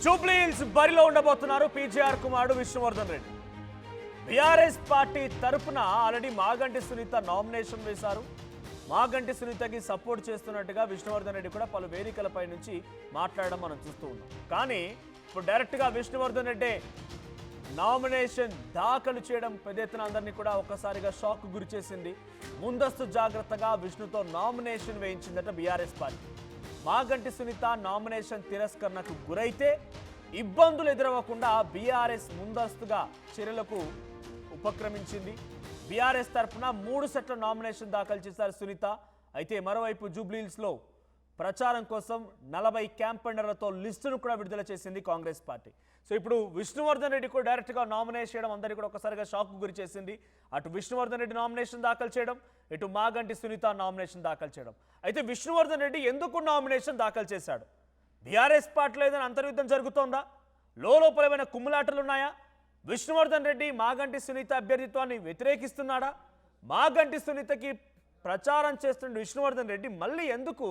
Jubilee hills బరిలో ఉండబోతున్నారు PGR కుమారుడు Vishnuvardhan Reddy. BRS party తరపున ఆల్రెడీ మాగంటి సునీత నామినేషన్ వేశారు. మాగంటి సునీతకి సపోర్ట్ చేస్తున్నట్టుగా విష్ణువర్ధన్ రెడ్డి కూడా పలు వేదికలపై నుంచి మాట్లాడడం మనం చూస్తూ ఉన్నాం. కానీ ఇప్పుడు డైరెక్ట్గా విష్ణువర్ధన్ రెడ్డి నామినేషన్ దాఖలు చేయడం పెద్ద ఎత్తున అందరినీ కూడా ఒక్కసారిగా షాక్ గురి చేసింది. ముందస్తు జాగ్రత్తగా విష్ణుతో నామినేషన్ వేయించిందట BRS party. Maganti Sunitha nomination తిరస్కరణకు గురైతే ఇబ్బందులు ఎదురవ్వకుండా బీఆర్ఎస్ ముందస్తుగా చర్యలకు ఉపక్రమించింది. బీఆర్ఎస్ తరఫున 3 సెట్ల నామినేషన్ దాఖలు చేశారు సునీత. అయితే మరోవైపు జూబ్లీహిల్స్లో ప్రచారం కోసం 40 క్యాంపెయినర్లతో లిస్టును కూడా విడుదల చేసింది కాంగ్రెస్ పార్టీ. సో ఇప్పుడు విష్ణువర్ధన్ రెడ్డి కూడా డైరెక్ట్గా నామినేట్ చేయడం అందరికీ కూడా ఒకసారిగా షాక్ గురి చేసింది. అటు విష్ణువర్ధన్ రెడ్డి నామినేషన్ దాఖలు చేయడం, ఇటు మాగంటి సునీత నామినేషన్ దాఖలు చేయడం. అయితే విష్ణువర్ధన్ రెడ్డి ఎందుకు నామినేషన్ దాఖలు చేశాడు? బీఆర్ఎస్ పార్టీలో ఏదైనా అంతర్యుద్ధం జరుగుతోందా? లోపల ఏమైనా కుమ్ములాటలు ఉన్నాయా? విష్ణువర్ధన్ రెడ్డి మాగంటి సునీత అభ్యర్థిత్వాన్ని వ్యతిరేకిస్తున్నాడా? మాగంటి సునీతకి ప్రచారం చేస్తున్న విష్ణువర్ధన్ రెడ్డి మళ్ళీ ఎందుకు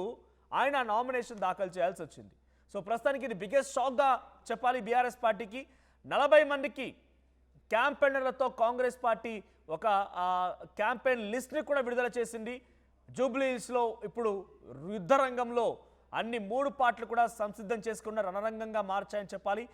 ఆయన నామినేషన్ దాఖలు చేయాల్సి వచ్చింది? సో ప్రస్తుతానికి ఇది బిగ్గెస్ట్ షాక్గా చెప్పాలి బీఆర్ఎస్ పార్టీకి. 40 మందికి క్యాంపెయినర్లతో కాంగ్రెస్ పార్టీ ఒక క్యాంపెయిన్ లిస్ట్ని కూడా విడుదల చేసింది. జూబ్లీహిల్స్లో ఇప్పుడు యుద్ధ రంగంలో అన్ని 3 పార్టీలు కూడా సంసిద్ధం చేసుకున్న రణరంగంగా మార్చాయని చెప్పాలి.